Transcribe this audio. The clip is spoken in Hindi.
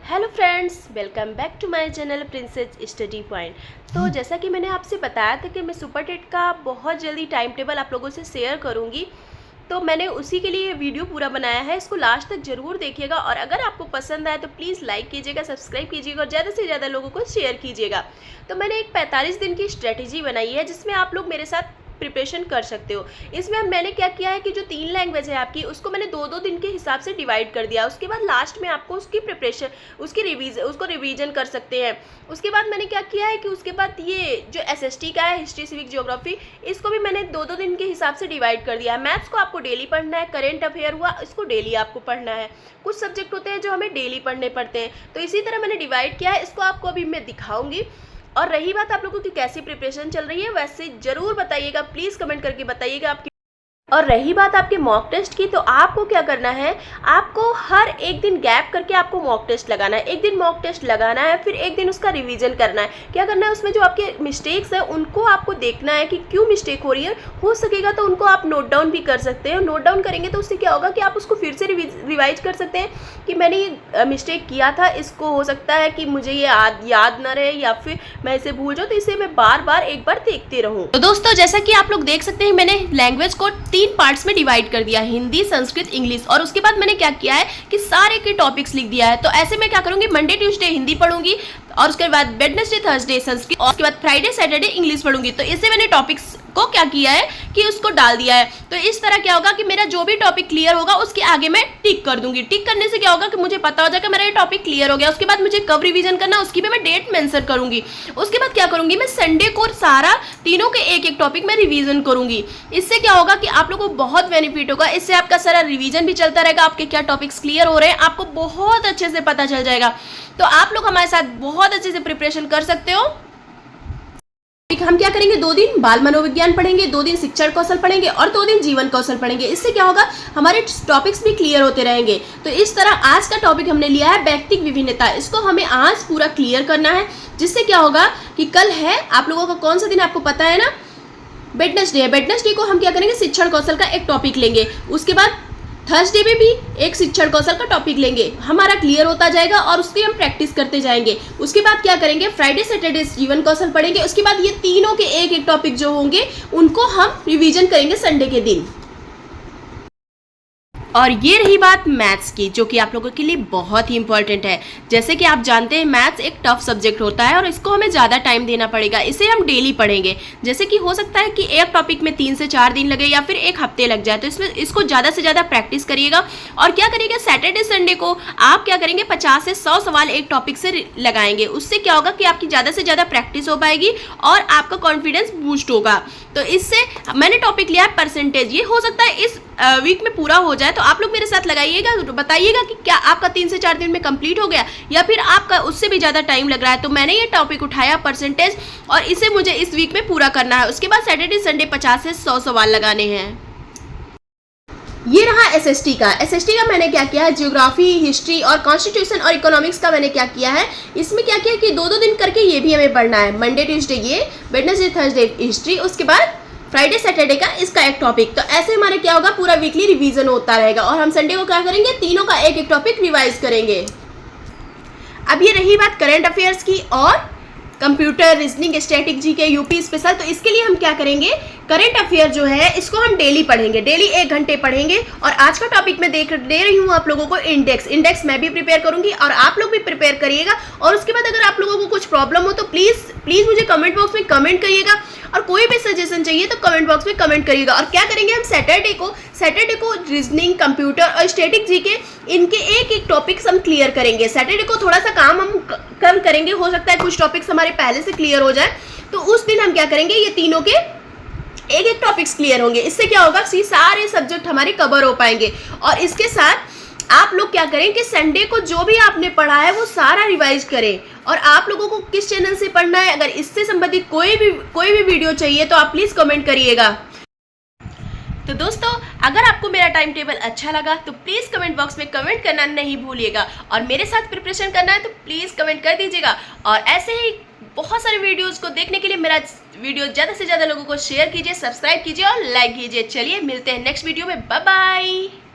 Hello friends, welcome back to my channel princess study point. तो जैसा कि मैंने आपसे बताया था कि मैं सुपर टेट का बहुत जल्दी टाइम टेबल आप लोगों से शेयर करूंगी, तो मैंने उसी के लिए वीडियो पूरा बनाया है। इसको लास्ट तक ज़रूर देखिएगा और अगर आपको पसंद आए तो प्लीज़ लाइक कीजिएगा, सब्सक्राइब कीजिएगा और ज़्यादा से ज़्यादा लोगों को शेयर कीजिएगा। तो मैंने एक 45 दिन की स्ट्रेटेजी बनाई है जिसमें आप लोग मेरे साथ प्रिपरेशन कर सकते हो। इसमें मैंने क्या किया है कि जो 3 लैंग्वेज है आपकी, उसको मैंने 2-2 दिन के हिसाब से डिवाइड कर दिया। उसके बाद लास्ट में आपको उसकी प्रिपरेशन, उसको रिवीजन कर सकते हैं। उसके बाद मैंने क्या किया है कि उसके बाद ये जो एसएसटी का है, हिस्ट्री सिविक ज्योग्राफी, इसको भी मैंने 2-2 दिन के हिसाब से डिवाइड कर दिया है। मैथ्स को आपको डेली पढ़ना है, करेंट अफेयर हुआ इसको डेली आपको पढ़ना है। कुछ सब्जेक्ट होते हैं जो हमें डेली पढ़ने पड़ते हैं, तो इसी तरह मैंने डिवाइड किया है। इसको आपको अभी मैं दिखाऊंगी। और रही बात आप लोगों की कैसी प्रिपरेशन चल रही है, वैसे ज़रूर बताइएगा, प्लीज़ कमेंट करके बताइएगा आपकी। और रही बात आपके मॉक टेस्ट की, तो आपको क्या करना है, आपको हर एक दिन गैप करके आपको मॉक टेस्ट लगाना है। एक दिन मॉक टेस्ट लगाना है, फिर एक दिन उसका रिवीजन करना है। क्या करना है, उसमें जो आपके मिस्टेक्स हैं उनको आपको देखना है कि क्यों मिस्टेक हो रही है। हो सकेगा तो उनको आप नोट डाउन भी कर सकते हैं। नोट डाउन करेंगे तो उससे क्या होगा कि आप उसको फिर से रिवाइज कर सकते हैं कि मैंने ये मिस्टेक किया था, इसको हो सकता है कि मुझे ये याद ना रहे या फिर मैं इसे भूल जाऊँ, तो इसे मैं बार बार एक बार देखते रहूँ। तो दोस्तों, जैसा कि आप लोग देख सकते हैं, मैंने लैंग्वेज को 3 पार्ट्स में डिवाइड कर दिया, हिंदी, संस्कृत, इंग्लिश। और उसके बाद मैंने क्या किया है कि सारे के टॉपिक्स लिख दिया है। तो ऐसे मैं क्या करूंगी, मंडे ट्यूसडे हिंदी पढ़ूंगी और उसके बाद वेडनेसडे थर्सडे संस्कृत और उसके बाद फ्राइडे सैटरडे इंग्लिश पढ़ूंगी। तो इससे मैंने टॉपिक्स को क्या किया है कि उसको डाल दिया है। तो इस तरह क्या होगा कि मेरा जो भी टॉपिक क्लियर होगा उसके आगे मैं टिक कर दूंगी। टिक करने से क्या होगा कि मुझे पता हो जाएगा मेरा ये टॉपिक क्लियर हो गया। उसके बाद मुझे कब रिवीजन करना, उसकी भी मैं डेट मेंशन करूंगी। उसके बाद क्या करूंगी, मैं संडे को सारा तीनों के एक एक टॉपिक में रिवीजन करूंगी। इससे क्या होगा कि आप लोगों को बहुत बेनिफिट होगा। इससे आपका सारा रिवीजन भी चलता रहेगा, आपके क्या टॉपिक्स क्लियर हो रहे हैं आपको बहुत अच्छे से पता चल जाएगा। तो आप लोग हमारे साथ बहुत अच्छे से प्रिपरेशन कर सकते हो। हम क्या करेंगे, 2 दिन बाल मनोविज्ञान पढ़ेंगे, 2 दिन शिक्षण कौशल पढ़ेंगे और 2 दिन जीवन कौशल पढ़ेंगे। इससे क्या होगा, हमारे टॉपिक्स भी क्लियर होते रहेंगे। तो इस तरह आज का टॉपिक हमने लिया है व्यक्तिगत विभिन्नता। इसको हमें आज पूरा क्लियर करना है, जिससे क्या होगा कि कल है आप लोगों का कौन सा दिन आपको पता है ना, वेडनेसडे है। वेडनेसडे को हम क्या करेंगे, शिक्षण कौशल का एक टॉपिक लेंगे। उसके बाद थर्सडे में भी एक शिक्षण कौशल का टॉपिक लेंगे, हमारा क्लियर होता जाएगा और उसकी हम प्रैक्टिस करते जाएंगे। उसके बाद क्या करेंगे, फ्राइडे सैटरडे जीवन कौशल पढ़ेंगे। उसके बाद ये तीनों के एक एक टॉपिक जो होंगे उनको हम रिवीजन करेंगे संडे के दिन। और ये रही बात मैथ्स की, जो कि आप लोगों के लिए बहुत ही इंपॉर्टेंट है। जैसे कि आप जानते हैं मैथ्स एक टफ सब्जेक्ट होता है और इसको हमें ज़्यादा टाइम देना पड़ेगा। इसे हम डेली पढ़ेंगे। जैसे कि हो सकता है कि एक टॉपिक में 3 से 4 दिन लगे या फिर एक हफ्ते लग जाए। तो इसको ज़्यादा से ज़्यादा प्रैक्टिस करिएगा। और क्या करिएगा, सैटरडे संडे को आप क्या करेंगे, 50 से 100 सवाल एक टॉपिक से लगाएंगे। उससे क्या होगा कि आपकी ज़्यादा से ज़्यादा प्रैक्टिस हो पाएगी और आपका कॉन्फिडेंस बूस्ट होगा। तो इससे मैंने टॉपिक लिया है परसेंटेज। ये हो सकता है इस वीक में पूरा हो जाए। तो आप लोग मेरे साथ लगाइएगा, बताइएगा कि क्या आपका 3 से 4 दिन में कंप्लीट हो गया या फिर आपका उससे भी ज़्यादा टाइम लग रहा है। तो मैंने ये टॉपिक उठाया परसेंटेज और इसे मुझे इस वीक में पूरा करना है। उसके बाद सैटरडे संडे 50 से 100 सवाल लगाने हैं। ये रहा एसएसटी का। एसएसटी का मैंने क्या किया है, ज्योग्राफी, हिस्ट्री और कॉन्स्टिट्यूशन और इकोनॉमिक्स का मैंने क्या किया है, इसमें क्या किया कि 2-2 दिन करके ये भी हमें पढ़ना है। मंडे ट्यूसडे ये, वेडनेसडे थर्सडे हिस्ट्री, उसके बाद फ्राइडे सैटरडे का इसका एक टॉपिक। तो ऐसे हमारे क्या होगा, पूरा वीकली रिवीजन होता रहेगा। और हम संडे को क्या करेंगे, तीनों का एक एक टॉपिक रिवाइज करेंगे। अब ये रही बात करंट अफेयर्स की और computer, reasoning, static, GK, UP special. तो इसके लिए हम क्या करेंगे, करंट अफेयर जो है इसको हम डेली पढ़ेंगे, डेली 1 घंटे पढ़ेंगे। और आज का टॉपिक मैं दे रही हूँ आप लोगों को इंडेक्स मैं भी प्रिपेयर करूंगी और आप लोग भी प्रिपेयर करिएगा। और उसके बाद अगर आप लोगों को कुछ प्रॉब्लम हो तो प्लीज़ मुझे कमेंट बॉक्स में कमेंट करिएगा। और कोई भी सजेशन चाहिए तो कमेंट बॉक्स में कमेंट करिएगा। और क्या करेंगे, हम सैटरडे को रीजनिंग, कंप्यूटर और स्टैटिक जीके, इनके एक एक टॉपिक्स हम क्लियर करेंगे। सैटरडे को थोड़ा सा काम हम कम करेंगे, हो सकता है कुछ टॉपिक्स हमारे पहले से क्लियर हो जाए। तो उस दिन हम क्या करेंगे, ये तीनों के एक एक टॉपिक्स क्लियर होंगे। इससे क्या होगा, सारे सब्जेक्ट हमारे कवर हो पाएंगे। और इसके साथ आप लोग क्या करें कि संडे को जो भी आपने पढ़ा है वो सारा रिवाइज करें। और आप लोगों को किस चैनल से पढ़ना है, अगर इससे संबंधित कोई भी वीडियो चाहिए तो आप प्लीज़ कमेंट करिएगा। तो दोस्तों, अगर आपको मेरा टाइम टेबल अच्छा लगा तो प्लीज़ कमेंट बॉक्स में कमेंट करना नहीं भूलिएगा। और मेरे साथ प्रिपरेशन करना है तो प्लीज़ कमेंट कर दीजिएगा। और ऐसे ही बहुत सारे वीडियोज़ को देखने के लिए मेरा वीडियो ज़्यादा से ज़्यादा लोगों को शेयर कीजिए, सब्सक्राइब कीजिए और लाइक कीजिए। चलिए मिलते हैं नेक्स्ट वीडियो में। Bye bye.